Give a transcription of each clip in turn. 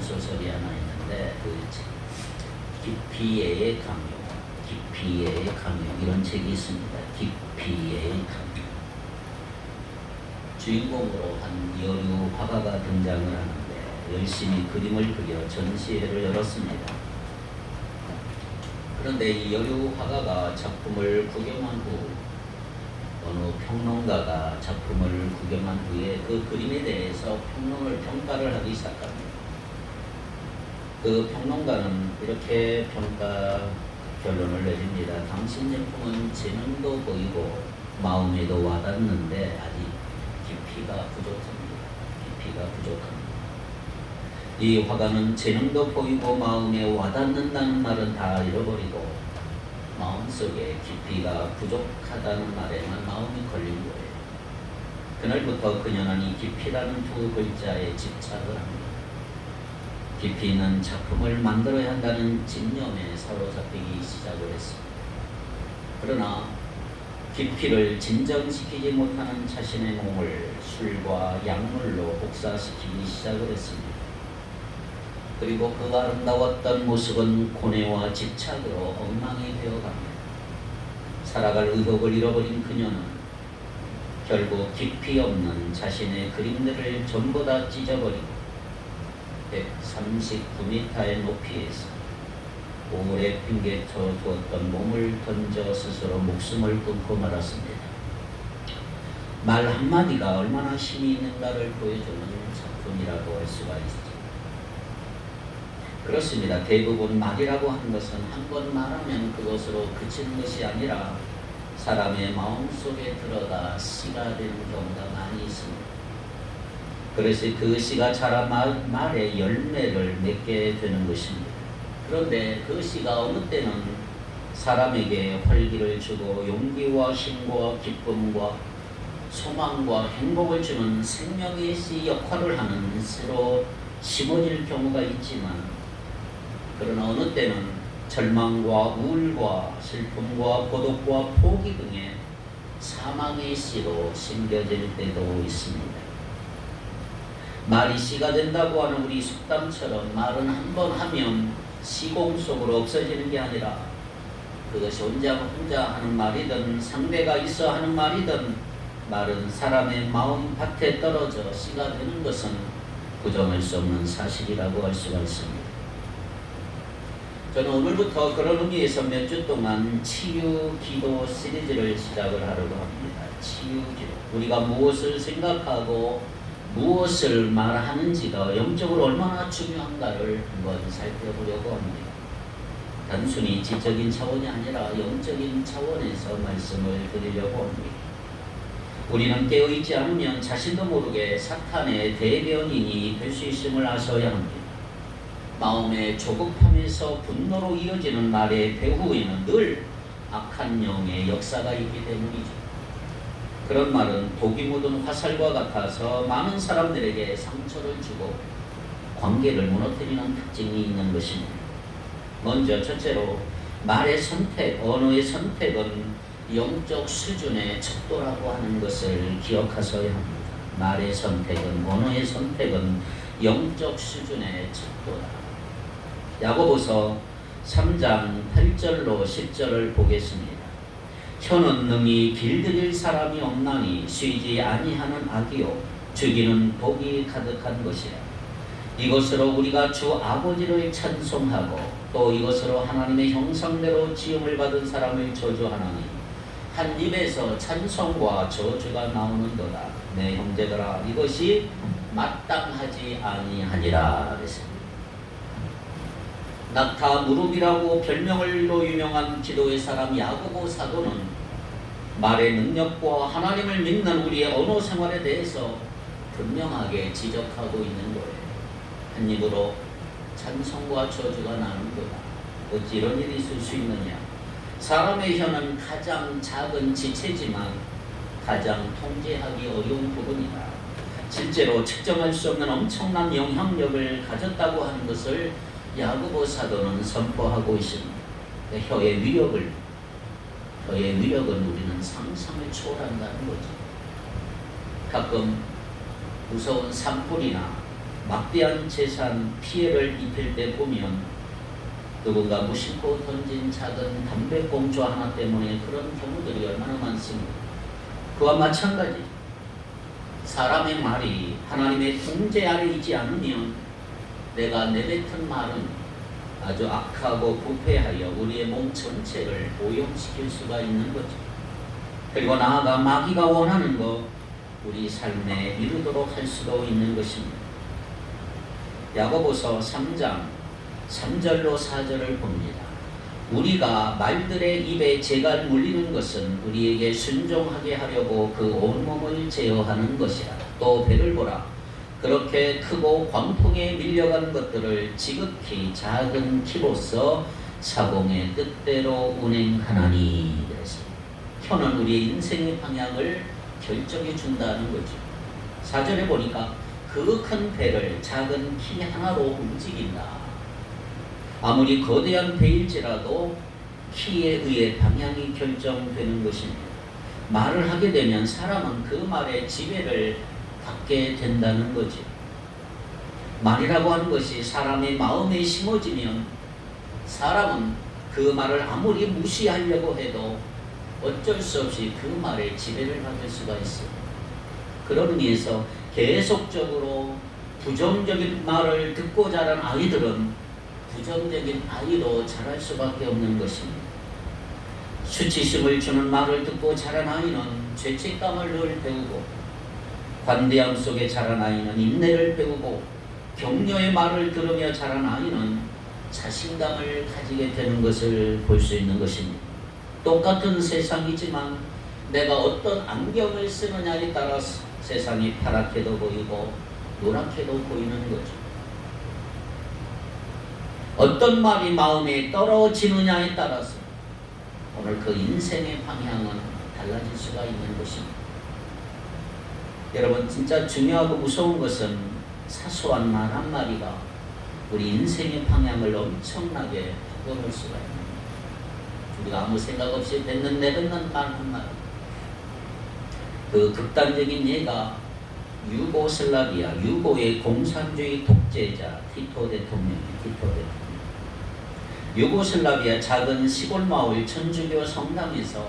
소설이 하나 있는데 기피의 강요 이런 책이 있습니다. 기피의 강요. 주인공으로 한 여류 화가가 등장을 하는데 열심히 그림을 그려 전시회를 열었습니다. 그런데 이 여류 화가가 작품을 구경한 후 어느 평론가가 작품을 구경한 후에 그 그림에 대해서 평가를 하기 시작합니다. 그 평론가는 이렇게 평가 결론을 내립니다. 당신 제품은 재능도 보이고 마음에도 와닿는데 아직 깊이가 부족합니다. 이 화가는 재능도 보이고 마음에 와닿는다는 말은 다 잃어버리고 마음속에 깊이가 부족하다는 말에만 마음이 걸린 거예요. 그날부터 그녀는 이 깊이라는 두 글자에 집착을 합니다. 깊이는 작품을 만들어야 한다는 집념에 사로잡히기 시작을 했습니다. 그러나 깊이를 진정시키지 못하는 자신의 몸을 술과 약물로 복사시키기 시작을 했습니다. 그리고 그 아름다웠던 모습은 고뇌와 집착으로 엉망이 되어갑니다. 살아갈 의욕을 잃어버린 그녀는 결국 깊이 없는 자신의 그림들을 전부 다 찢어버리고 139m의 높이에서 오래 핑계쳐 두었던 몸을 던져 스스로 목숨을 끊고 말았습니다. 말 한마디가 얼마나 힘이 있는가를 보여주는 작품이라고 할 수가 있습니다. 그렇습니다. 대부분 말이라고 하는 것은 한 번 말하면 그것으로 그치는 것이 아니라 사람의 마음속에 들어가 씨가 되는 경우가 많이 있습니다. 그래서 그 씨가 자라 말의 열매를 맺게 되는 것입니다. 그런데 그 씨가 어느 때는 사람에게 활기를 주고 용기와 힘과 기쁨과 소망과 행복을 주는 생명의 씨 역할을 하는 씨로 심어질 경우가 있지만 그러나 어느 때는 절망과 우울과 슬픔과 고독과 포기 등의 사망의 씨로 심겨질 때도 있습니다. 말이 씨가 된다고 하는 우리 속담처럼 말은 한 번 하면 시공 속으로 없어지는 게 아니라 그것이 혼자 하는 말이든 상대가 있어 하는 말이든 말은 사람의 마음 밭에 떨어져 씨가 되는 것은 부정할 수 없는 사실이라고 할 수가 있습니다. 저는 오늘부터 그런 의미에서 몇 주 동안 치유 기도 시리즈를 시작을 하려고 합니다. 치유 기도. 우리가 무엇을 생각하고 무엇을 말하는지가 영적으로 얼마나 중요한가를 한번 살펴보려고 합니다. 단순히 지적인 차원이 아니라 영적인 차원에서 말씀을 드리려고 합니다. 우리는 깨어있지 않으면 자신도 모르게 사탄의 대변인이 될 수 있음을 아셔야 합니다. 마음의 조급함에서 분노로 이어지는 말의 배후에는 늘 악한 영의 역사가 있기 때문이죠. 그런 말은 독이 묻은 화살과 같아서 많은 사람들에게 상처를 주고 관계를 무너뜨리는 특징이 있는 것입니다. 먼저 첫째로 말의 선택, 언어의 선택은 영적 수준의 척도라고 하는 것을 기억하셔야 합니다. 말의 선택은, 언어의 선택은 영적 수준의 척도다. 야고보서 3장 8절로 10절을 보겠습니다. 혀는 능히 길들일 사람이 없나니 쉬지 아니하는 악이요 죽이는 복이 가득한 것이라. 이것으로 우리가 주 아버지를 찬송하고 또 이것으로 하나님의 형상대로 지음을 받은 사람을 저주하나니 한 입에서 찬송과 저주가 나오는도다. 내 형제들아 이것이 마땅하지 아니하니라 그랬습니다. 낙타 무릎이라고 별명으로 유명한 기도의 사람 야고보 사도는 말의 능력과 하나님을 믿는 우리의 언어 생활에 대해서 분명하게 지적하고 있는 거예요. 한 입으로 찬송과 저주가 나는구나. 어찌 이런 일이 있을 수 있느냐. 사람의 혀는 가장 작은 지체지만 가장 통제하기 어려운 부분이다. 실제로 측정할 수 없는 엄청난 영향력을 가졌다고 하는 것을 야고보 사도는 선포하고 있습니다. 혀의 위력은 우리는 상상을 초월한다는 거죠. 가끔 무서운 산불이나 막대한 재산 피해를 입힐 때 보면 누군가 무심코 던진 작은 담배꽁초 하나 때문에 그런 경우들이 얼마나 많습니다. 그와 마찬가지 사람의 말이 하나님의 통제 아래 있지 않으면 내가 내뱉은 말은 아주 악하고 부패하여 우리의 몸 전체를 오염시킬 수가 있는 거죠. 그리고 나아가 마귀가 원하는 것 우리 삶에 이루도록 할 수도 있는 것입니다. 야고보서 3장 3절로 4절을 봅니다. 우리가 말들의 입에 재가 물리는 것은 우리에게 순종하게 하려고 그 온몸을 제어하는 것이라. 또 배를 보라. 그렇게 크고 광풍에 밀려간 것들을 지극히 작은 키로서 사공의 뜻대로 운행하나니. 그래서 혀는 우리의 인생의 방향을 결정해 준다는 거죠. 4절에 보니까 그 큰 배를 작은 키 하나로 움직인다. 아무리 거대한 배일지라도 키에 의해 방향이 결정되는 것입니다. 말을 하게 되면 사람은 그 말의 지배를 받게 된다는 거죠. 말이라고 하는 것이 사람의 마음에 심어지면 사람은 그 말을 아무리 무시하려고 해도 어쩔 수 없이 그 말에 지배를 받을 수가 있어요. 그런 의미에서 계속적으로 부정적인 말을 듣고 자란 아이들은 부정적인 아이로 자랄 수밖에 없는 것입니다. 수치심을 주는 말을 듣고 자란 아이는 죄책감을 늘 배우고, 관대함 속에 자란 아이는 인내를 배우고, 격려의 말을 들으며 자란 아이는 자신감을 가지게 되는 것을 볼 수 있는 것입니다. 똑같은 세상이지만 내가 어떤 안경을 쓰느냐에 따라서 세상이 파랗게도 보이고 노랗게도 보이는 거죠. 어떤 말이 마음에 떨어지느냐에 따라서 오늘 그 인생의 방향은 달라질 수가 있는 것입니다. 여러분, 진짜 중요하고 무서운 것은 사소한 말 한마디가 우리 인생의 방향을 엄청나게 바꿔놓을 수가 있는 거예요. 우리가 아무 생각 없이 내뱉는 말 한마디. 그 극단적인 예가 유고슬라비아, 유고의 공산주의 독재자 티토 대통령. 유고슬라비아 작은 시골 마을 천주교 성당에서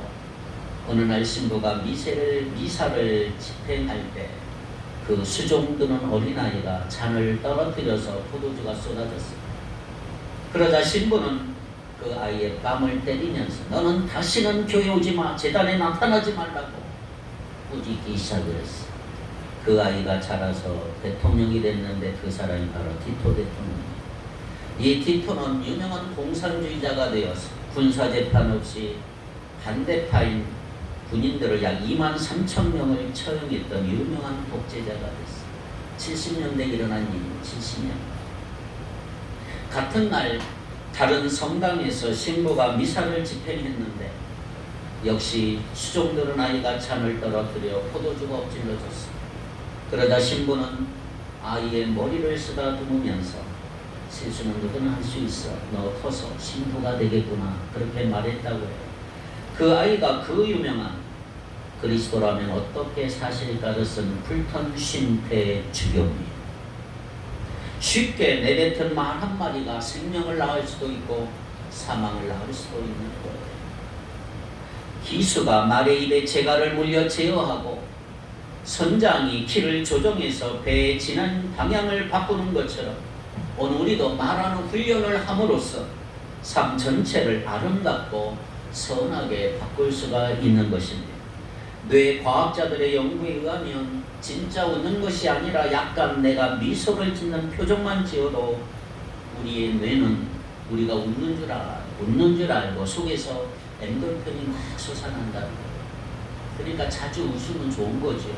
어느 날 신부가 미사를 집행할 때 그 수종드는 어린아이가 잔을 떨어뜨려서 포도주가 쏟아졌습니다. 그러자 신부는 그 아이의 뺨을 때리면서 너는 다시는 교회 오지 마, 제단에 나타나지 말라고 꾸짖기 시작했어. 그 아이가 자라서 대통령이 됐는데 그 사람이 바로 티토 대통령. 이 티토는 유명한 공산주의자가 되어서 군사재판 없이 반대파인 군인들을 약 23,000명을 처형했던 유명한 독재자가 됐어. 70년대에 일어난 일이 70년. 같은 날 다른 성당에서 신부가 미사를 집행했는데 역시 수종들은 아이가 잔을 떨어뜨려 포도주가 엎질러졌어. 그러자 신부는 아이의 머리를 쓰다듬으면서 세수는 누구나 할 수 있어. 너 커서 신부가 되겠구나. 그렇게 말했다고 해요. 그 아이가 그 유명한 그리스도라면 어떻게 사실까? 그것은 풀턴 쉼패의 주교입니다. 쉽게 내뱉은 말 한마디가 생명을 낳을 수도 있고 사망을 낳을 수도 있는 거예요. 기수가 말의 입에 재갈을 물려 제어하고 선장이 키를 조정해서 배의 지난 방향을 바꾸는 것처럼 오늘 우리도 말하는 훈련을 함으로써 삶 전체를 아름답고 선하게 바꿀 수가 있는 것입니다. 뇌 과학자들의 연구에 의하면 진짜 웃는 것이 아니라 약간 내가 미소를 짓는 표정만 지어도 우리의 뇌는 우리가 웃는 줄 알고 속에서 엔돌핀이 막 솟아난다. 그러니까 자주 웃으면 좋은 거죠.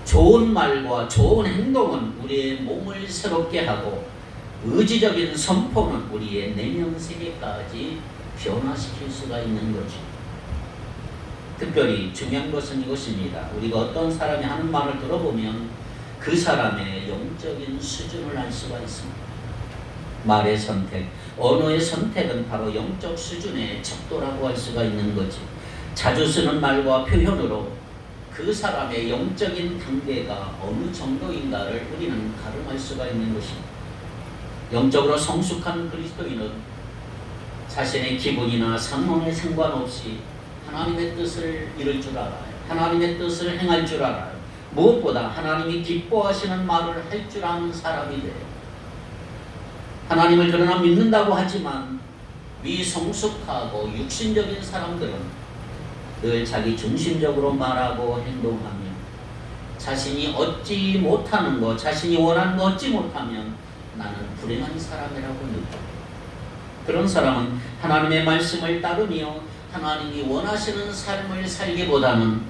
좋은 말과 좋은 행동은 우리의 몸을 새롭게 하고 의지적인 선포는 우리의 내면 세계까지 변화시킬 수가 있는 거죠. 특별히 중요한 것은 이것입니다. 우리가 어떤 사람이 하는 말을 들어보면 그 사람의 영적인 수준을 알 수가 있습니다. 말의 선택, 언어의 선택은 바로 영적 수준의 척도라고 할 수가 있는 거지. 자주 쓰는 말과 표현으로 그 사람의 영적인 단계가 어느 정도인가를 우리는 가늠할 수가 있는 것입니다. 영적으로 성숙한 그리스도인은 자신의 기분이나 상황에 상관없이 하나님의 뜻을 이룰 줄 알아요. 하나님의 뜻을 행할 줄 알아요. 무엇보다 하나님이 기뻐하시는 말을 할 줄 아는 사람이 돼요. 하나님을 그러나 믿는다고 하지만 미성숙하고 육신적인 사람들은 늘 자기 중심적으로 말하고 행동하며 자신이 얻지 못하는 것, 자신이 원하는 거 얻지 못하면 나는 불행한 사람이라고 느껴요. 그런 사람은 하나님의 말씀을 따르며 하나님이 원하시는 삶을 살기보다는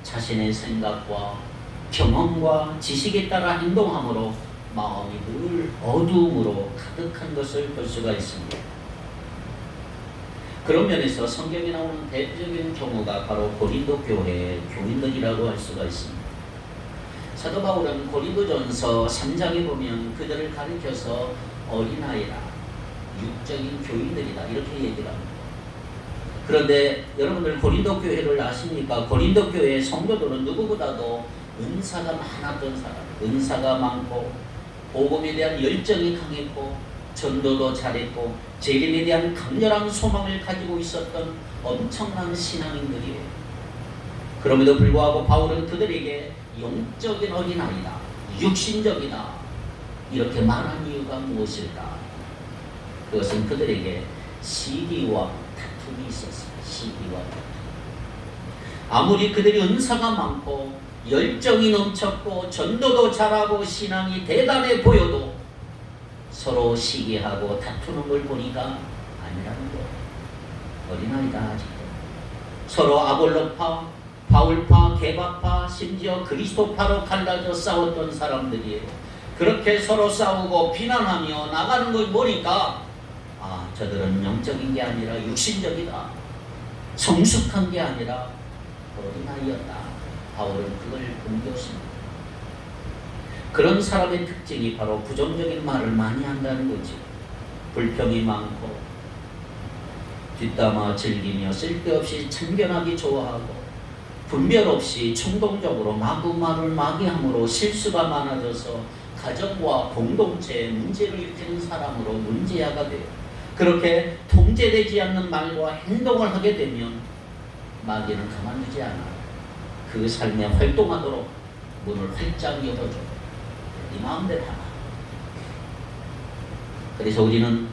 자신의 생각과 경험과 지식에 따라 행동함으로 마음이 늘 어두움으로 가득한 것을 볼 수가 있습니다. 그런 면에서 성경에 나오는 대표적인 경우가 바로 고린도 교회의 교인들이라고 할 수가 있습니다. 사도 바울은 고린도전서 3장에 보면 그들을 가리켜서 어린아이라, 육적인 교인들이다 이렇게 얘기를 합니다. 그런데 여러분들 고린도 교회를 아십니까? 고린도 교회의 성도들은 누구보다도 은사가 많았던 사람, 은사가 많고 복음에 대한 열정이 강했고 전도도 잘했고 재림에 대한 강렬한 소망을 가지고 있었던 엄청난 신앙인들이에요. 그럼에도 불구하고 바울은 그들에게 영적인 어린아이다, 육신적이다 이렇게 말한 이유가 무엇일까? 그것은 그들에게 시기와 다툼이 있었어요. 시기와 다툼. 아무리 그들이 은사가 많고 열정이 넘쳤고 전도도 잘하고 신앙이 대단해 보여도 서로 시기하고 다투는 걸 보니까 아니라는 거예요. 어린아이다 아직도. 서로 아볼로파, 바울파, 게바파, 심지어 그리스도파로 갈라져 싸웠던 사람들이에요. 그렇게 서로 싸우고 비난하며 나가는 걸 보니까 저들은 영적인 게 아니라 육신적이다. 성숙한 게 아니라 어린아이였다. 바울은 그걸 공개했습니다. 그런 사람의 특징이 바로 부정적인 말을 많이 한다는 거지. 불평이 많고 뒷담화 즐기며 쓸데없이 참견하기 좋아하고 분별 없이 충동적으로 마구 말을 마귀함으로 실수가 많아져서 가정과 공동체에 문제를 일으키는 사람으로 문제아가 돼요. 그렇게 통제되지 않는 말과 행동을 하게 되면 마귀는 가만두지 않아. 그 삶에 활동하도록 문을 활짝 열어줘. 네 마음대로 하라. 그래서 우리는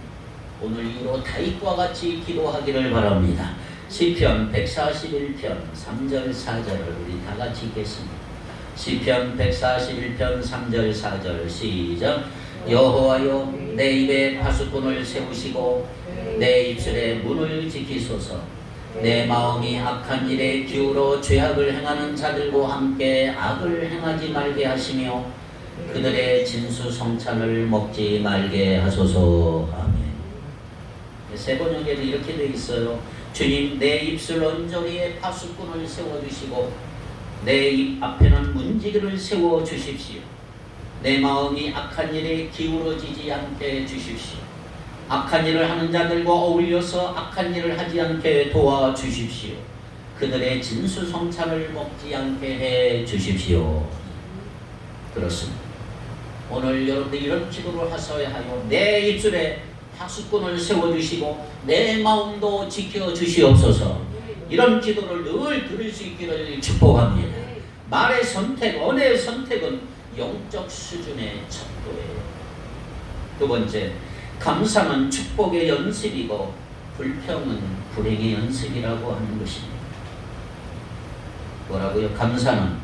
오늘 이후로 다윗과 같이 기도하기를 바랍니다. 시편 141편 3절 4절을 우리 다 같이 읽겠습니다. 시편 141편 3절 4절 시작. 여호와여 내 입에 파수꾼을 세우시고 내 입술에 문을 지키소서. 내 마음이 악한 일에 기울어 죄악을 행하는 자들과 함께 악을 행하지 말게 하시며 그들의 진수성찬을 먹지 말게 하소서. 아멘. 세 번역에도 이렇게 되어 있어요. 주님 내 입술 언저리에 파수꾼을 세워주시고 내 입 앞에는 문지기를 세워주십시오. 내 마음이 악한 일에 기울어지지 않게 해주십시오. 악한 일을 하는 자들과 어울려서 악한 일을 하지 않게 도와주십시오. 그들의 진수성찬을 먹지 않게 해주십시오. 그렇습니다. 오늘 여러분들 이런 기도를 하셔야 하여 내 입술에 파수꾼을 세워주시고 내 마음도 지켜주시옵소서. 이런 기도를 늘 들을 수 있기를 축복합니다. 말의 선택, 언어의 선택은 영적 수준의 척도예요. 두 번째, 감사는 축복의 연습이고 불평은 불행의 연습이라고 하는 것입니다. 뭐라고요? 감사는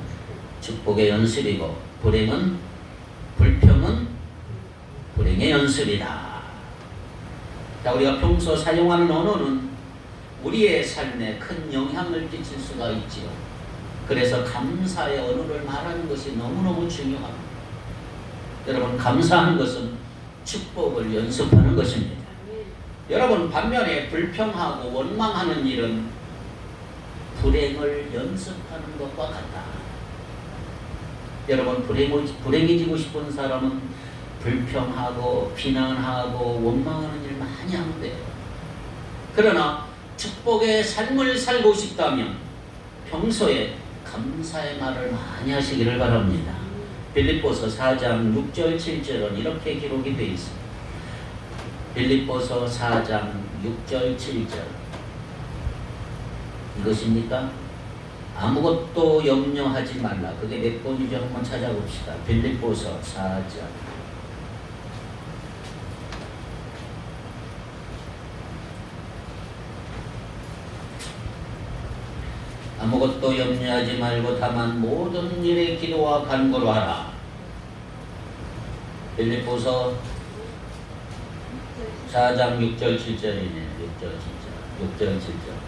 축복의 연습이고 불평은 불행의 연습이다. 자, 우리가 평소 사용하는 언어는 우리의 삶에 큰 영향을 끼칠 수가 있지요. 그래서 감사의 언어를 말하는 것이 너무너무 중요합니다. 여러분, 감사하는 것은 축복을 연습하는 것입니다. 여러분, 반면에 불평하고 원망하는 일은 불행을 연습하는 것과 같다. 여러분, 불행해지고 싶은 사람은 불평하고 비난하고 원망하는 일 많이 하면 돼요. 그러나 축복의 삶을 살고 싶다면 평소에 감사의 말을 많이 하시기를 바랍니다. 빌립보서 4장 6절 7절은 이렇게 기록이 되어 있습니다. 빌립보서 4장 6절 7절 이것입니까? 아무것도 염려하지 말라. 그게 몇 번이죠? 한번 찾아봅시다. 빌립보서 4장 아무것도 염려하지 말고 다만 모든 일에 기도와 간구로 하라. 빌립보서 4장 6절 7절이네. 6절 7절.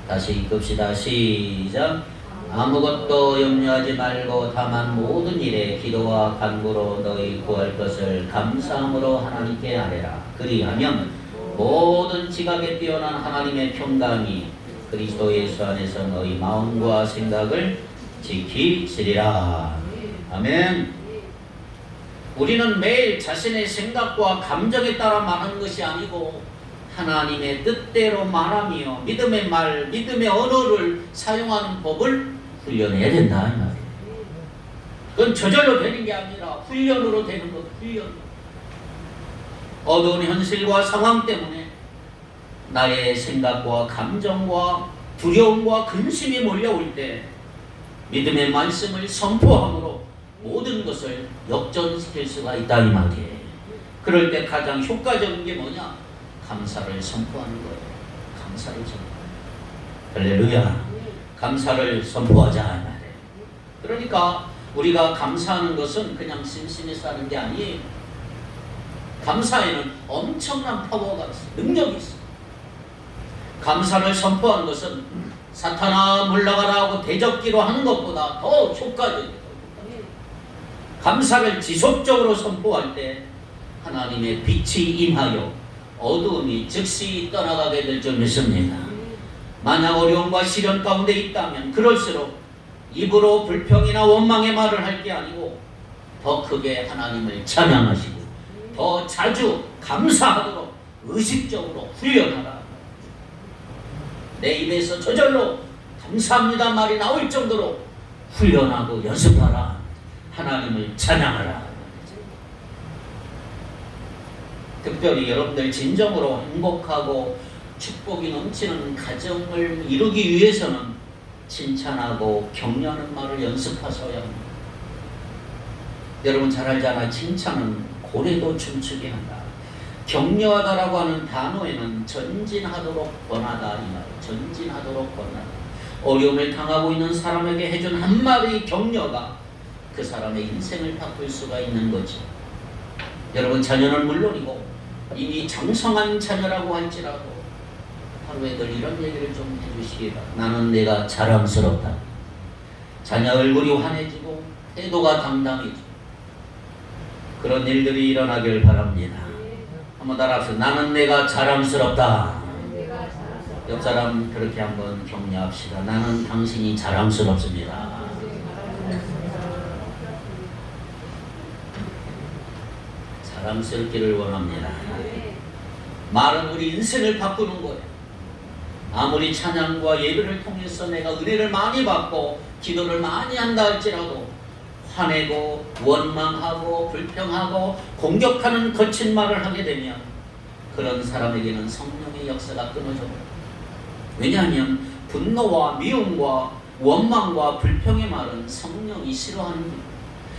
다시 읽읍시다. 시작. 아무것도 염려하지 말고 다만 모든 일에 기도와 간구로 너희 구할 것을 감사함으로 하나님께 아뢰라. 그리하면 모든 지각에 뛰어난 하나님의 평강이 그리스도 예수 안에서 너희 마음과 생각을 지키시리라. 아멘. 우리는 매일 자신의 생각과 감정에 따라 말하는 것이 아니고 하나님의 뜻대로 말하며 믿음의 말, 믿음의 언어를 사용하는 법을 훈련해야 된다 이 말이에요. 그건 저절로 되는 게 아니라 훈련으로 되는 것. 훈련. 어두운 현실과 상황 때문에 나의 생각과 감정과 두려움과 근심이 몰려올 때 믿음의 말씀을 선포함으로 모든 것을 역전시킬 수가 있다 이 말이에요. 그럴 때 가장 효과적인 게 뭐냐? 감사를 선포하는 거예요. 감사를 선포하는 거예요. 할렐루야. 감사를 선포하자 이 말이에요. 그러니까 우리가 감사하는 것은 그냥 심심해서 하는 게 아니에요. 감사에는 엄청난 파워가 있어요. 능력이 있어요. 감사를 선포하는 것은 사탄아 물러가라 하고 대적기로 하는 것보다 더 효과적이에요. 감사를 지속적으로 선포할 때 하나님의 빛이 임하여 어두움이 즉시 떠나가게 될 줄 믿습니다. 만약 어려움과 시련 가운데 있다면 그럴수록 입으로 불평이나 원망의 말을 할 게 아니고 더 크게 하나님을 찬양하시고 더 자주 감사하도록 의식적으로 훈련하라. 내 입에서 저절로 감사합니다 말이 나올 정도로 훈련하고 연습하라. 하나님을 찬양하라. 특별히 여러분들 진정으로 행복하고 축복이 넘치는 가정을 이루기 위해서는 칭찬하고 격려하는 말을 연습하셔야 합니다. 여러분 잘 알잖아요. 칭찬은 고래도 춤추게 한다. 격려하다라고 하는 단어에는 전진하도록 권하다 이 말이에요. 전진하도록 권하다. 어려움을 당하고 있는 사람에게 해준 한마디 격려가 그 사람의 인생을 바꿀 수가 있는 거죠. 여러분 자녀는 물론이고 이미 장성한 자녀라고 할지라도 하루에 늘 이런 얘기를 좀 해주시기 바랍니다. 나는 내가 자랑스럽다. 자녀 얼굴이 환해지고 태도가 당당해지고 그런 일들이 일어나길 바랍니다. 한번 따라합시다. 나는 내가 자랑스럽다. 옆 사람 그렇게 한번 격려합시다. 나는 당신이 자랑스럽습니다. 자랑스럽기를 원합니다. 말은 우리 인생을 바꾸는 거예요. 아무리 찬양과 예배를 통해서 내가 은혜를 많이 받고 기도를 많이 한다 할지라도 화내고 원망하고 불평하고 공격하는 거친 말을 하게 되면 그런 사람에게는 성령의 역사가 끊어져요. 왜냐하면 분노와 미움과 원망과 불평의 말은 성령이 싫어하는 거예요.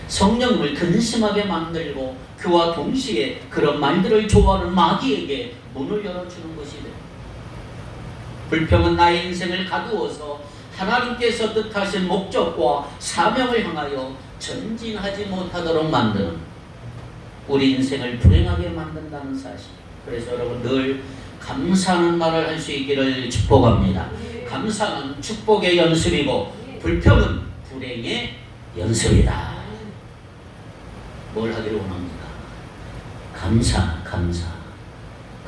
성령을 근심하게 만들고 그와 동시에 그런 말들을 좋아하는 마귀에게 문을 열어주는 것이 돼요. 불평은 나의 인생을 가두어서 하나님께서 뜻하신 목적과 사명을 향하여 전진하지 못하도록 만드는 우리 인생을 불행하게 만든다는 사실. 그래서 여러분 늘 감사하는 말을 할 수 있기를 축복합니다. 감사는 축복의 연습이고 불평은 불행의 연습이다. 뭘 하기를 원합니다.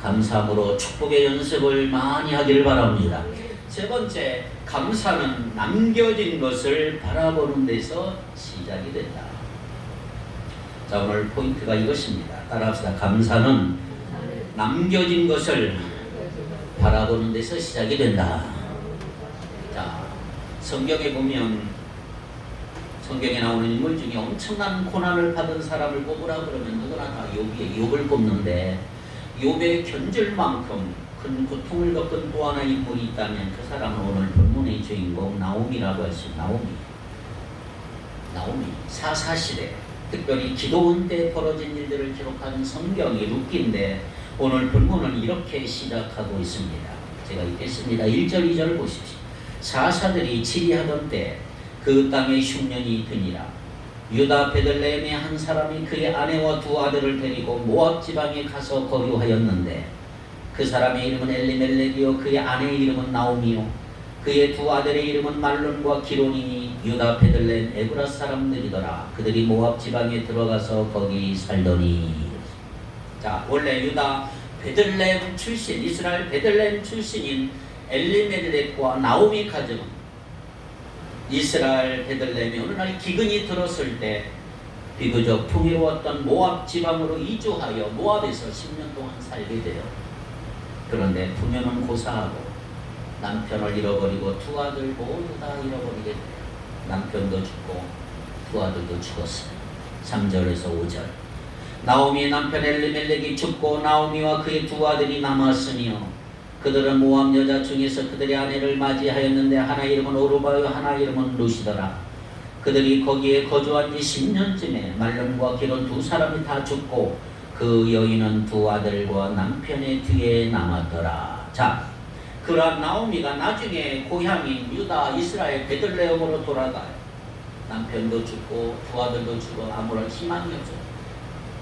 감사함으로 축복의 연습을 많이 하기를 바랍니다. 세 번째, 감사는 남겨진 것을 바라보는 데서 시작이 된다. 자, 오늘 포인트가 이것입니다. 따라합시다. 감사는 남겨진 것을 바라보는 데서 시작이 된다. 자, 성경에 보면 성경에 나오는 인물 중에 엄청난 고난을 받은 사람을 꼽으라 그러면 누구나 다 욥을 꼽는데 욥의 견줄만큼 큰 고통을 겪은 또 하나 인물이 있다면 그 사람은 오늘 본문의 주인공 나오미라고 할 수 있는 나오미 사사시대 특별히 기도원 때 벌어진 일들을 기록한 성경이 룻기인데 오늘 본문은 이렇게 시작하고 있습니다. 제가 읽겠습니다. 1절 2절 보십시오. 사사들이 치리하던 때 그 땅에 흉년이 드니라. 유다 베들레헴의 한 사람이 그의 아내와 두 아들을 데리고 모압 지방에 가서 거류하였는데 그 사람의 이름은 엘리멜렉이요 그의 아내의 이름은 나오미요 그의 두 아들의 이름은 말론과 기론이니 유다 베들레헴 에브라 사람들이더라. 그들이 모압 지방에 들어가서 거기 살더니. 자, 원래 유다 베들레헴 출신, 이스라엘 베들레헴 출신인 엘리멜렉과 나오미 가정은 이스라엘 베들레헴이 어느 날 기근이 들었을 때 비교적 풍요로웠던 모압 지방으로 이주하여 모압에서 10년 동안 살게 돼요. 그런데 부녀는 고사하고 남편을 잃어버리고 두 아들 모두 다 잃어버리게 돼요. 남편도 죽고 두 아들도 죽었어요. 3절에서 5절. 나오미의 남편 엘리멜렉이 죽고 나오미와 그의 두 아들이 남았으며 그들은 모압 여자 중에서 그들의 아내를 맞이하였는데 하나의 이름은 오르바요 하나의 이름은 루시더라. 그들이 거기에 거주한 지 10년쯤에 말론과 기론 두 사람이 다 죽고 그 여인은 두 아들과 남편의 뒤에 남았더라. 자, 그러한 나오미가 나중에 고향인 유다 이스라엘 베들레헴으로 돌아가요. 남편도 죽고 두 아들도 죽어 아무런 희망이 없어요.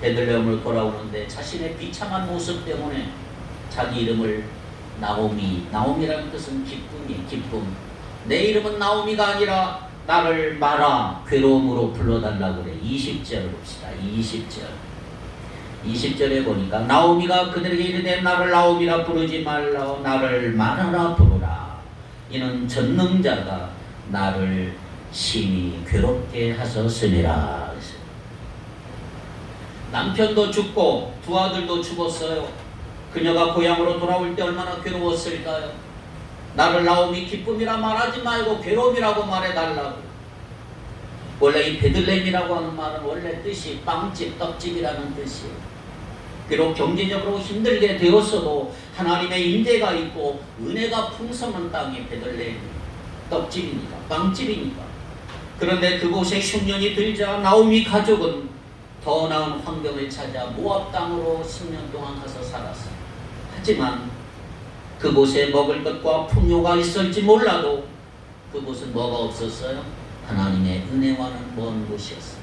베들레헴으로 돌아오는데 자신의 비참한 모습 때문에 자기 이름을 나오미라는 뜻은 기쁨이에요. 기쁨. 내 이름은 나오미가 아니라 나를 마라 괴로움으로 불러달라고 그래. 20절 봅시다. 20절에 보니까 나오미가 그들에게 이르되 나를 나오미라 부르지 말라 나를 마라라 부르라. 이는 전능자가 나를 심히 괴롭게 하셨으니라. 남편도 죽고 두 아들도 죽었어요. 그녀가 고향으로 돌아올 때 얼마나 괴로웠을까요? 나를 나오미 기쁨이라 말하지 말고 괴로움이라고 말해달라고. 원래 이 베들레헴이라고 하는 말은 원래 뜻이 빵집, 떡집이라는 뜻이에요. 비록 경제적으로 힘들게 되었어도 하나님의 임재가 있고 은혜가 풍성한 땅이 베들레헴, 떡집이니까, 빵집이니까. 그런데 그곳에 흉년이 들자 나오미 가족은 더 나은 환경을 찾아 모압 땅으로 10년 동안 가서 살았어요. 하지만 그곳에 먹을 것과 풍요가 있을지 몰라도 그곳은 뭐가 없었어요? 하나님의 은혜와는 먼 곳이었어요.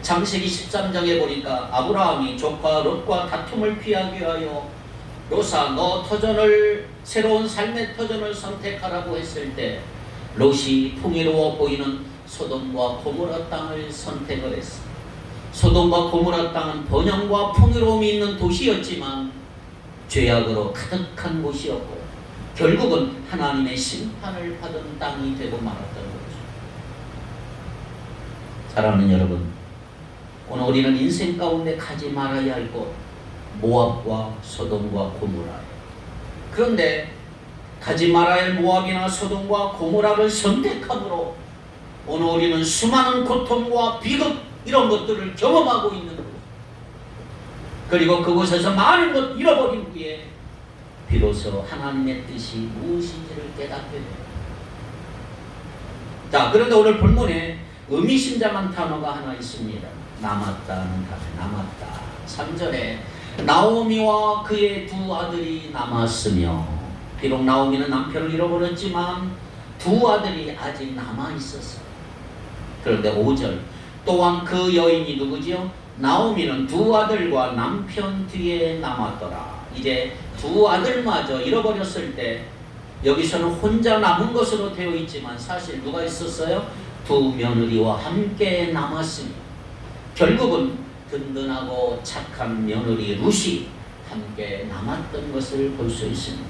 창세기 13장에 보니까 아브라함이 조카 롯과 다툼을 피하기 위하여 롯아 너 새로운 삶의 터전을 선택하라고 했을 때 롯이 풍요로워 보이는 소돔과 고모라 땅을 선택을 했어요. 소돔과 고모라 땅은 번영과 풍요로움이 있는 도시였지만 죄악으로 가득한 곳이었고 결국은 하나님의 심판을 받은 땅이 되고 말았던 거죠. 사랑하는 여러분, 오늘 우리는 인생 가운데 가지 말아야 할 곳 모압과 소돔과 고모라예요. 그런데 가지 말아야 할 모압이나 소돔과 고모라를 선택함으로 오늘 우리는 수많은 고통과 비극 이런 것들을 경험하고 있는 거예요. 그리고 그곳에서 많은 것 잃어버린 후에 비로소 하나님의 뜻이 무엇인지를 깨닫게 돼요. 자, 그런데 오늘 본문에 의미심장한 단어가 하나 있습니다. 남았다는 단어, 남았다. 3절에 나오미와 그의 두 아들이 남았으며, 비록 나오미는 남편을 잃어버렸지만 두 아들이 아직 남아있었어요. 그런데 5절, 또한 그 여인이 누구지요? 나오미는 두 아들과 남편 뒤에 남았더라. 이제 두 아들마저 잃어버렸을 때 여기서는 혼자 남은 것으로 되어 있지만 사실 누가 있었어요? 두 며느리와 함께 남았으니 결국은 든든하고 착한 며느리 룻이 함께 남았던 것을 볼 수 있습니다.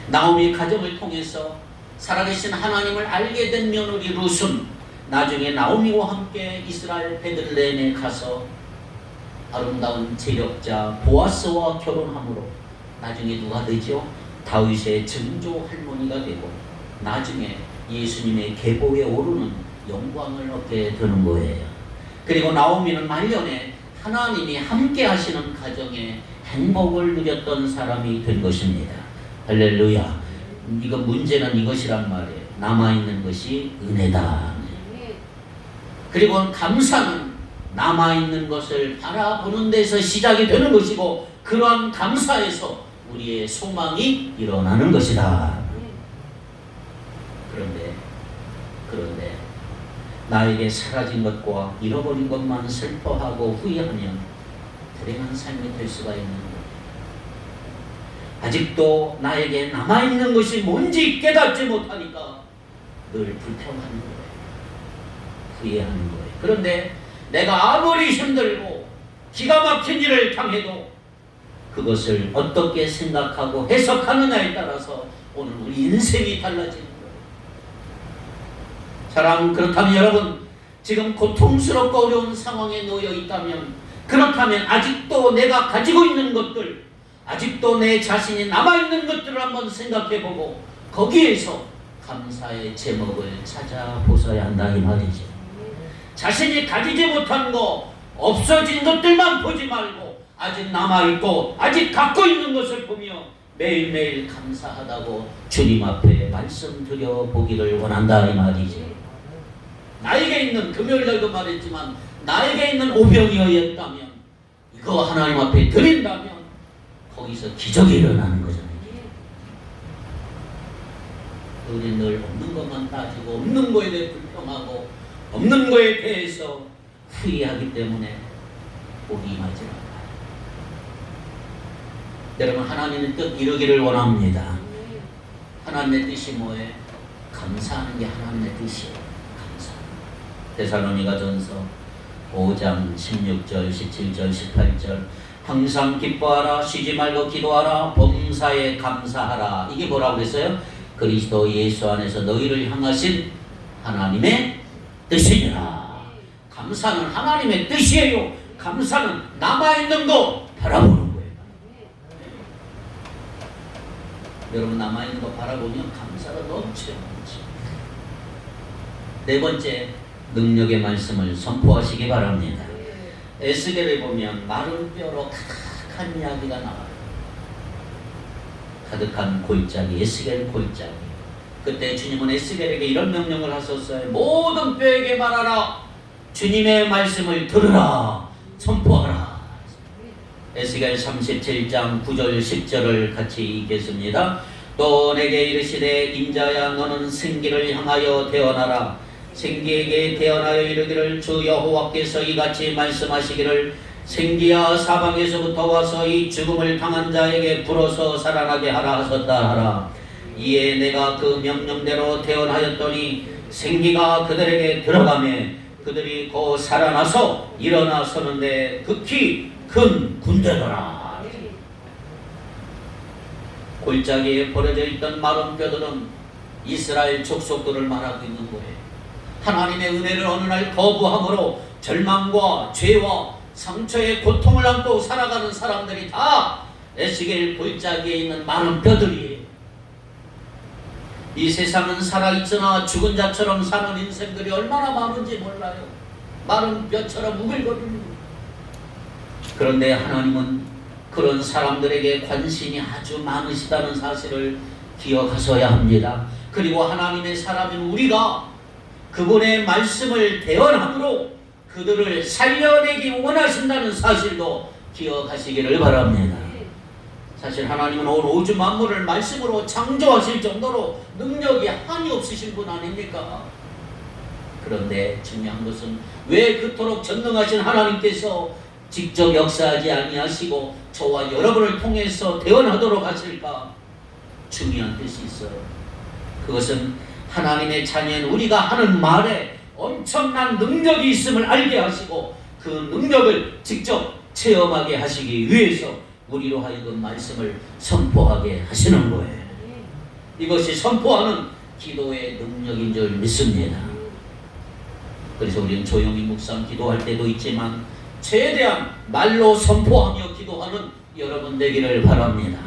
나오미 가정을 통해서 살아계신 하나님을 알게 된 며느리 룻은 나중에 나오미와 함께 이스라엘 베들레헴에 가서 아름다운 재력자 보아스와 결혼함으로 나중에 누가 되죠? 다윗의 증조 할머니가 되고 나중에 예수님의 계보에 오르는 영광을 얻게 되는 거예요. 그리고 나오미는 말년에 하나님이 함께 하시는 가정에 행복을 누렸던 사람이 된 것입니다. 할렐루야. 이거 문제는 이것이란 말이에요. 남아있는 것이 은혜다. 그리고 감사는 남아있는 것을 바라보는 데서 시작이 되는 것이고, 그러한 감사에서 우리의 소망이 일어나는 것이다. 그런데 나에게 사라진 것과 잃어버린 것만 슬퍼하고 후회하면 불행한 삶이 될 수가 있는 거예요. 아직도 나에게 남아있는 것이 뭔지 깨닫지 못하니까 늘 불평하는 거예요. 후회하는 거예요. 그런데 내가 아무리 힘들고 기가 막힌 일을 당해도 그것을 어떻게 생각하고 해석하느냐에 따라서 오늘 우리 인생이 달라지는 거예요. 사랑, 그렇다면 여러분, 지금 고통스럽고 어려운 상황에 놓여 있다면, 그렇다면 아직도 내가 가지고 있는 것들, 아직도 내 자신이 남아있는 것들을 한번 생각해보고 거기에서 감사의 제목을 찾아보셔야 한다 이 말이죠. 자신이 가지지 못한 거, 없어진 것들만 보지 말고 아직 남아있고 아직 갖고 있는 것을 보며 매일매일 감사하다고 주님 앞에 말씀드려 보기를 원한다 이 말이죠. 나에게 있는, 금요일날도 말했지만 나에게 있는 오병이어였다면 이거 하나님 앞에 드린다면 거기서 기적이 일어나는 거잖아요. 우리는 늘 없는 것만 따지고 없는 거에 대해 불평하고 없는 거에 대해서 후회하기 때문에 복이 임하지 않아요. 여러분, 하나님의 뜻 이루기를 원합니다. 하나님의 뜻이 뭐예요? 감사하는 게 하나님의 뜻이에요. 감사. 데살로니가전서 5장 16절, 17절, 18절 항상 기뻐하라, 쉬지 말고 기도하라, 범사에 감사하라. 이게 뭐라고 그랬어요? 그리스도 예수 안에서 너희를 향하신 하나님의 뜻이니라. 감사는 하나님의 뜻이에요. 감사는 남아있는 거 바라보는 거예요. 여러분, 남아있는 거 바라보면 감사가 넘쳐요. 네 번째, 능력의 말씀을 선포하시기 바랍니다. 에스겔에 보면 마른 뼈로 가득한 이야기가 나와요. 가득한 골짜기, 에스겔 골짜기. 그때 주님은 에스겔에게 이런 명령을 하셨어요. 모든 뼈에게 말하라. 주님의 말씀을 들으라. 선포하라. 에스겔 37장 9절 10절을 같이 읽겠습니다. 또 내게 이르시되 인자야 너는 생기를 향하여 태어나라. 생기에게 태어나여 이르기를 주 여호와께서 이같이 말씀하시기를 생기야 사방에서부터 와서 이 죽음을 당한 자에게 불어서 살아나게 하라 하셨다 하라. 이에 내가 그 명령대로 태어나였더니 생기가 그들에게 들어가매 그들이 곧 살아나서 일어나 서는데 극히 큰 군대더라. 골짜기에 버려져 있던 마른 뼈들은 이스라엘 족속들을 말하고 있는 거예요. 하나님의 은혜를 어느 날 거부함으로 절망과 죄와 상처의 고통을 안고 살아가는 사람들이 다 에스겔 골짜기에 있는 마른 뼈들이에요. 이 세상은 살아있으나 죽은 자처럼 사는 인생들이 얼마나 많은지 몰라요. 마른 뼈처럼 우글거리는 거예요. 그런데 하나님은 그런 사람들에게 관심이 아주 많으시다는 사실을 기억하셔야 합니다. 그리고 하나님의 사람인 우리가 그분의 말씀을 대언함으로 그들을 살려내기 원하신다는 사실도 기억하시기를 바랍니다. 사실 하나님은 온 우주 만물을 말씀으로 창조하실 정도로 능력이 한이 없으신 분 아닙니까? 그런데 중요한 것은 왜 그토록 전능하신 하나님께서 직접 역사하지 아니하시고 저와 여러분을 통해서 대언하도록 하실까? 중요한 뜻이 있어요. 그것은 하나님의 자녀인 우리가 하는 말에 엄청난 능력이 있음을 알게 하시고 그 능력을 직접 체험하게 하시기 위해서 우리로 하여금 말씀을 선포하게 하시는 거예요. 이것이 선포하는 기도의 능력인 줄 믿습니다. 그래서 우리는 조용히 묵상 기도할 때도 있지만 최대한 말로 선포하며 기도하는 여러분 되기를 바랍니다.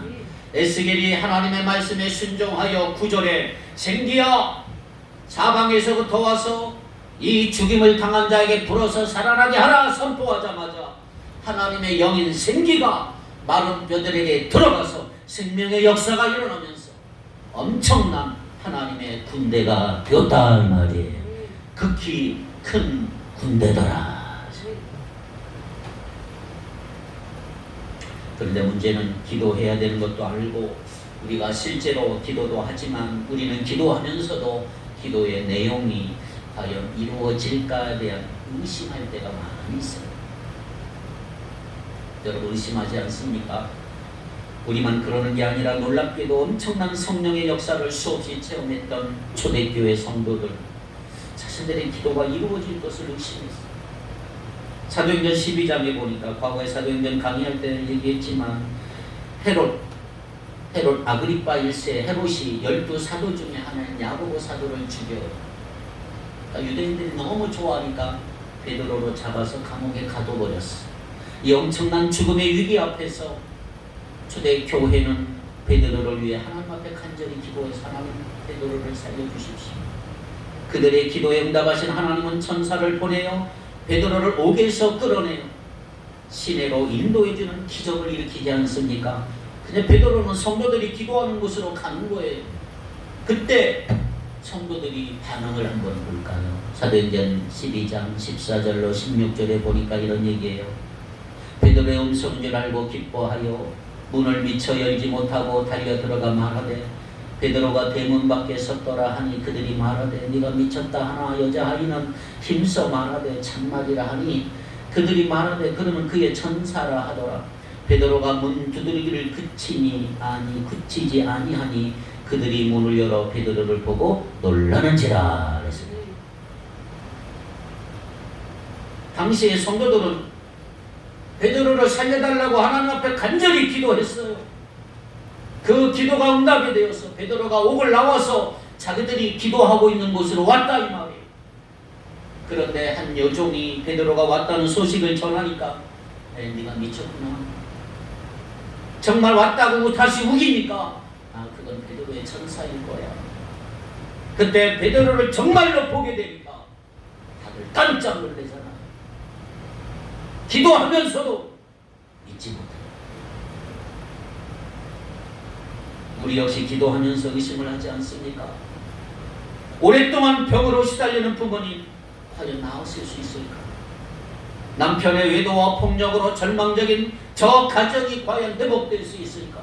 에스겔이 하나님의 말씀에 순종하여 9절에 생기야 사방에서부터 와서 이 죽임을 당한 자에게 불어서 살아나게 하라 선포하자마자 하나님의 영인 생기가 마른 뼈들에게 들어가서 생명의 역사가 일어나면서 엄청난 하나님의 군대가 되었다 이 말이에요. 극히 큰 군대더라. 그런데 문제는 기도해야 되는 것도 알고 우리가 실제로 기도도 하지만 우리는 기도하면서도 기도의 내용이 과연 이루어질까에 대한 의심할 때가 많이 있어요. 여러분 의심하지 않습니까? 우리만 그러는 게 아니라 놀랍게도 엄청난 성령의 역사를 수없이 체험했던 초대교회 성도들 자신들의 기도가 이루어질 것을 의심했어요. 사도행전 12장에 보니까 과거에 사도행전 강의할 때 얘기했지만 헤롯 아그리파 1세 헤롯이 12사도 중에 하나인 야고보 사도를 죽여요. 그러니까 유대인들이 너무 좋아하니까 베드로로 잡아서 감옥에 가둬버렸어. 이 엄청난 죽음의 위기 앞에서 초대교회는 베드로를 위해 하나님 앞에 간절히 기도해서 하나님 베드로를 살려주십시오. 그들의 기도에 응답하신 하나님은 천사를 보내어 베드로를 옥에서 끌어내요. 시내로 인도해주는 기적을 일으키지 않습니까? 근데 베드로는 성도들이 기도하는 곳으로 가는 거예요. 그때 성도들이 반응을 한번 볼까요? 사도행전 12장 14절로 16절에 보니까 이런 얘기예요. 베드로의 음성인 줄 알고 기뻐하여 문을 미쳐 열지 못하고 달려 들어가 말하되 베드로가 대문 밖에 섰더라 하니 그들이 말하되 네가 미쳤다 하나 여자아이는 힘써 말하되 참말이라 하니 그들이 말하되 그러면 그의 천사라 하더라. 베드로가 문 두드리기를 그치지 아니하니 그들이 문을 열어 베드로를 보고 놀라는지라 그랬습니다. 당시의 성도들은 베드로를 살려달라고 하나님 앞에 간절히 기도했어요. 그 기도가 응답이 되어서 베드로가 옥을 나와서 자기들이 기도하고 있는 곳으로 왔다 이 말이에요. 그런데 한 여종이 베드로가 왔다는 소식을 전하니까 네가 미쳤구나. 정말 왔다고 다시 우기니까 그건 베드로의 천사일 거야. 그때 베드로를 정말로 보게 되니까 다들 깜짝 놀라잖아. 기도하면서도 믿지 못해. 우리 역시 기도하면서 의심을 하지 않습니까? 오랫동안 병으로 시달리는 부모님 과연 나았을 수 있을까? 남편의 외도와 폭력으로 절망적인 저 가정이 과연 회복될 수 있을까?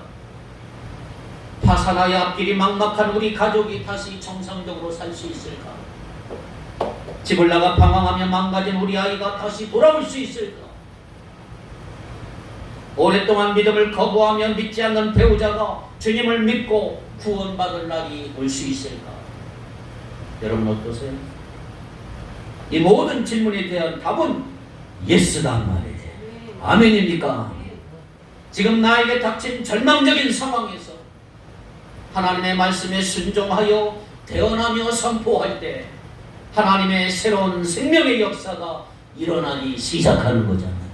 파산하여 앞길이 막막한 우리 가족이 다시 정상적으로 살 수 있을까? 집을 나가 방황하며 망가진 우리 아이가 다시 돌아올 수 있을까? 오랫동안 믿음을 거부하며 믿지 않는 배우자가 주님을 믿고 구원받을 날이 올 수 있을까? 여러분 어떠세요? 이 모든 질문에 대한 답은 예스다 말이에요. 아멘입니까? 지금 나에게 닥친 절망적인 상황에서 하나님의 말씀에 순종하여 대언하며 선포할 때 하나님의 새로운 생명의 역사가 일어나기 시작하는 거잖아요.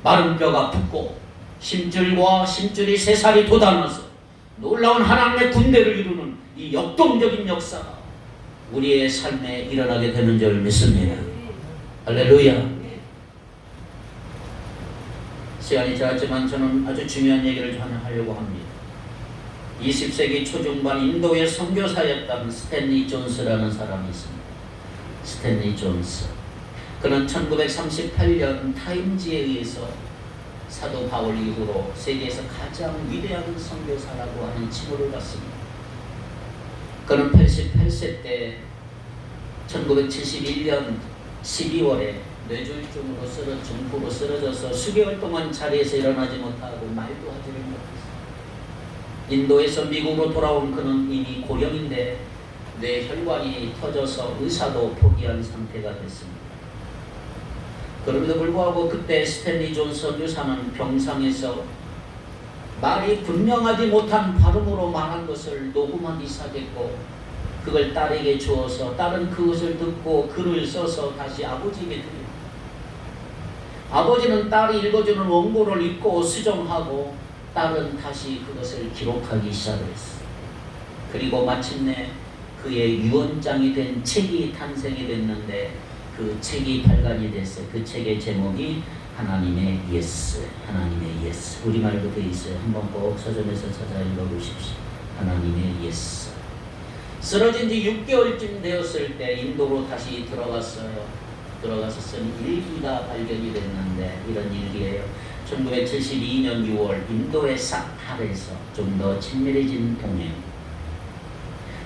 마른 뼈가 붙고 심줄과 심줄이 새살이 돋아나서 놀라운 하나님의 군대를 이루는 이 역동적인 역사가 우리의 삶에 일어나게 되는 줄 믿습니다. 할렐루야. 시간이 짧지만 저는 아주 중요한 얘기를 하려고 합니다. 20세기 초중반 인도의 선교사였던 스탠리 존스라는 사람이 있습니다. 스탠리 존스. 그는 1938년 타임지에 의해서 사도 바울 이후로 세계에서 가장 위대한 선교사라고 하는 칭호를 받습니다. 그는 88세 때 1971년 12월에 뇌졸중으로 중풍으로 쓰러져서 수개월 동안 자리에서 일어나지 못하고 말도 하지를 못했어요. 인도에서 미국으로 돌아온 그는 이미 고령인데 뇌혈관이 터져서 의사도 포기한 상태가 됐습니다. 그럼에도 불구하고 그때 스탠리 존 선교사는 병상에서 말이 분명하지 못한 발음으로 말한 것을 녹음하기 시작했고 그걸 딸에게 주어서 딸은 그것을 듣고 글을 써서 다시 아버지에게 드립니다. 아버지는 딸이 읽어주는 원고를 읽고 수정하고 딸은 다시 그것을 기록하기 시작했어. 그리고 마침내 그의 유언장이 된 책이 탄생이 됐는데 그 책이 발간이 됐어요. 그 책의 제목이 하나님의 예스, 하나님의 예스. 우리말로 되어 있어요. 한번 꼭 서점에서 찾아 읽어보십시오. 하나님의 예스. 쓰러진 지 6개월쯤 되었을 때 인도로 다시 들어갔어요. 들어가서 쓴 일기가 발견이 됐는데 이런 일기예요. 1972년 6월 인도의 사할에서 좀 더 친밀해진 동행.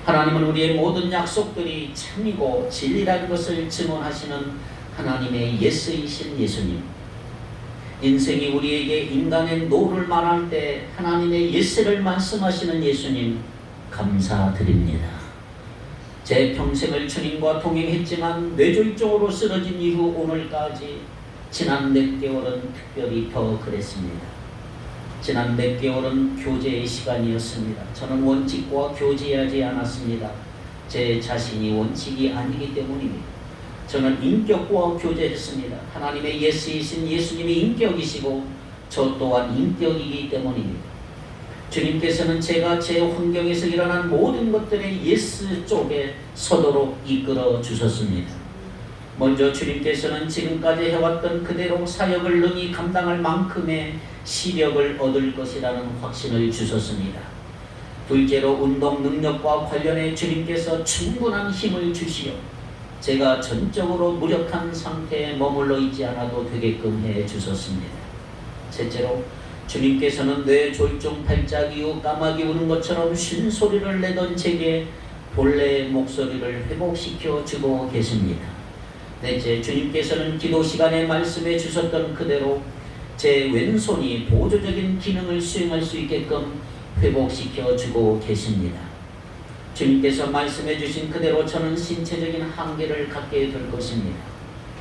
하나님은 우리의 모든 약속들이 참이고 진리라는 것을 증언하시는 하나님의 예스이신 예수님. 인생이 우리에게 인간의 노를 말할 때 하나님의 예스를 말씀하시는 예수님 감사드립니다. 제 평생을 주님과 동행했지만 뇌졸중으로 쓰러진 이후 오늘까지 지난 몇 개월은 특별히 더 그랬습니다. 지난 몇 개월은 교제의 시간이었습니다. 저는 원칙과 교제하지 않았습니다. 제 자신이 원칙이 아니기 때문입니다. 저는 인격과 교제했습니다. 하나님의 예스이신 예수님이 인격이시고 저 또한 인격이기 때문입니다. 주님께서는 제가 제 환경에서 일어난 모든 것들의 예스 쪽에 서도록 이끌어 주셨습니다. 먼저 주님께서는 지금까지 해왔던 그대로 사역을 능히 감당할 만큼의 시력을 얻을 것이라는 확신을 주셨습니다. 둘째로 운동 능력과 관련해 주님께서 충분한 힘을 주시어 제가 전적으로 무력한 상태에 머물러 있지 않아도 되게끔 해 주셨습니다. 셋째로 주님께서는 뇌졸중 발작 이후 까마귀 우는 것처럼 쉰소리를 내던 제게 본래의 목소리를 회복시켜 주고 계십니다. 넷째, 주님께서는 기도 시간에 말씀해 주셨던 그대로 제 왼손이 보조적인 기능을 수행할 수 있게끔 회복시켜 주고 계십니다. 주님께서 말씀해 주신 그대로 저는 신체적인 한계를 갖게 될 것입니다.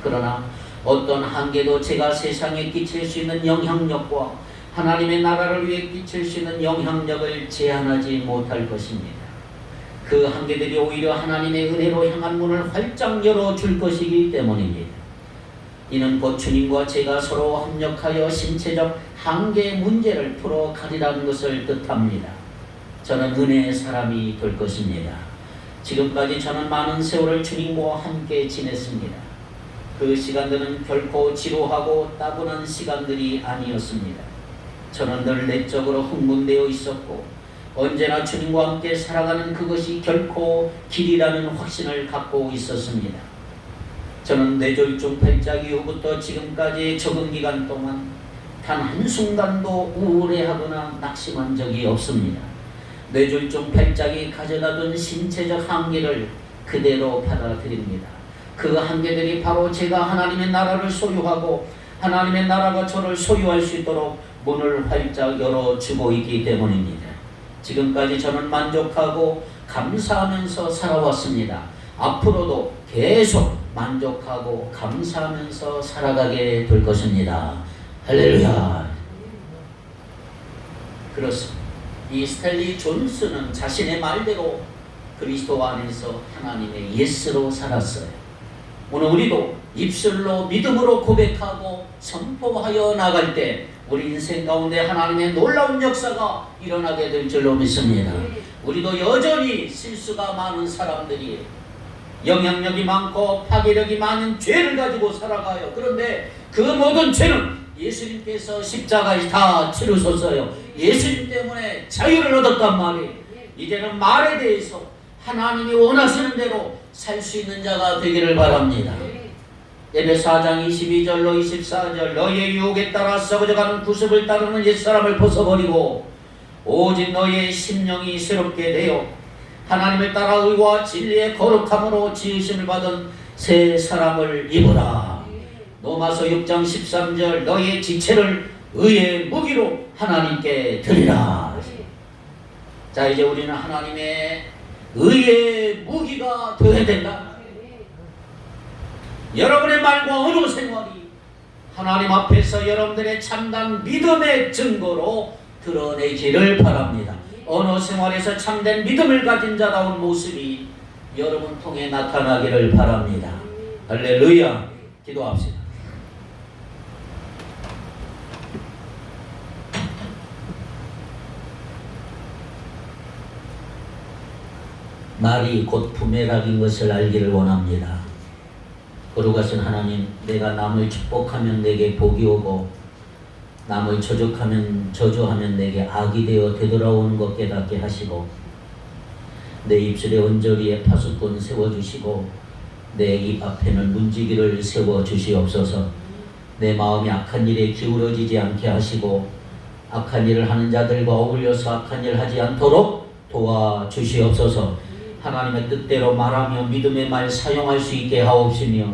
그러나 어떤 한계도 제가 세상에 끼칠 수 있는 영향력과 하나님의 나라를 위해 끼칠 수 있는 영향력을 제한하지 못할 것입니다. 그 한계들이 오히려 하나님의 은혜로 향한 문을 활짝 열어줄 것이기 때문입니다. 이는 곧 주님과 제가 서로 협력하여 신체적 한계의 문제를 풀어가리라는 것을 뜻합니다. 저는 은혜의 사람이 될 것입니다. 지금까지 저는 많은 세월을 주님과 함께 지냈습니다. 그 시간들은 결코 지루하고 따분한 시간들이 아니었습니다. 저는 늘 내적으로 흥분되어 있었고 언제나 주님과 함께 살아가는 그것이 결코 길이라는 확신을 갖고 있었습니다. 저는 뇌졸중 발작 이후부터 지금까지 적은 기간 동안 단 한순간도 우울해하거나 낙심한 적이 없습니다. 뇌졸중 발작이 가져다준 신체적 한계를 그대로 받아들입니다. 그 한계들이 바로 제가 하나님의 나라를 소유하고 하나님의 나라가 저를 소유할 수 있도록 문을 활짝 열어주고 있기 때문입니다. 지금까지 저는 만족하고 감사하면서 살아왔습니다. 앞으로도 계속 만족하고 감사하면서 살아가게 될 것입니다. 할렐루야. 그렇습니다. 이 스탠리 존스는 자신의 말대로 그리스도 안에서 하나님의 예스로 살았어요. 오늘 우리도 입술로 믿음으로 고백하고 선포하여 나갈 때 우리 인생 가운데 하나님의 놀라운 역사가 일어나게 될 줄로 믿습니다. 우리도 여전히 실수가 많은 사람들이 영향력이 많고 파괴력이 많은 죄를 가지고 살아가요. 그런데 그 모든 죄는 예수님께서 십자가에 다 치르셨어요. 예수님 때문에 자유를 얻었단 말이에요. 이제는 말에 대해서 하나님이 원하시는 대로 살 수 있는 자가 되기를 바랍니다. 에베소 4장 22절로 24절 너희의 유혹에 따라 썩어져가는 구습을 따르는 옛사람을 벗어버리고 오직 너희의 심령이 새롭게 되어 하나님을 따라 의와 진리의 거룩함으로 지으심을 받은 새 사람을 입으라. 로마서 6장 13절 너희의 지체를 의의 무기로 하나님께 드리라. 자, 이제 우리는 하나님의 의의 무기가 되어야 된다. 여러분의 말과 언어 생활이 하나님 앞에서 여러분들의 참된 믿음의 증거로 드러내기를 바랍니다. 언어 생활에서 참된 믿음을 가진 자다운 모습이 여러분 통해 나타나기를 바랍니다. 할렐루야. 기도합시다. 말이 곧 부메락인 것을 알기를 원합니다. 거룩하신 하나님, 내가 남을 축복하면 내게 복이 오고 남을 저주하면 내게 악이 되어 되돌아오는 것 깨닫게 하시고 내 입술에 언저리에 파수꾼 세워주시고 내 입 앞에는 문지기를 세워주시옵소서. 내 마음이 악한 일에 기울어지지 않게 하시고 악한 일을 하는 자들과 어울려서 악한 일을 하지 않도록 도와주시옵소서. 하나님의 뜻대로 말하며 믿음의 말 사용할 수 있게 하옵시며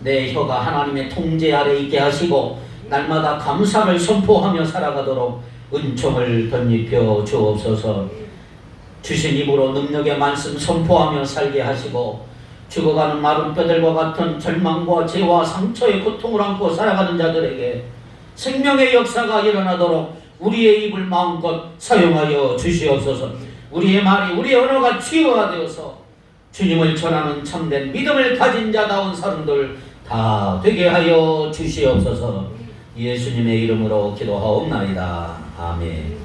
내 혀가 하나님의 통제 아래 있게 하시고 날마다 감사를 선포하며 살아가도록 은총을 덧입혀 주옵소서. 주신 입으로 능력의 말씀 선포하며 살게 하시고 죽어가는 마른 뼈들과 같은 절망과 죄와 상처의 고통을 안고 살아가는 자들에게 생명의 역사가 일어나도록 우리의 입을 마음껏 사용하여 주시옵소서. 우리의 말이, 우리의 언어가 치유가 되어서 주님을 전하는 참된 믿음을 가진 자다운 사람들 다 되게 하여 주시옵소서. 예수님의 이름으로 기도하옵나이다. 아멘.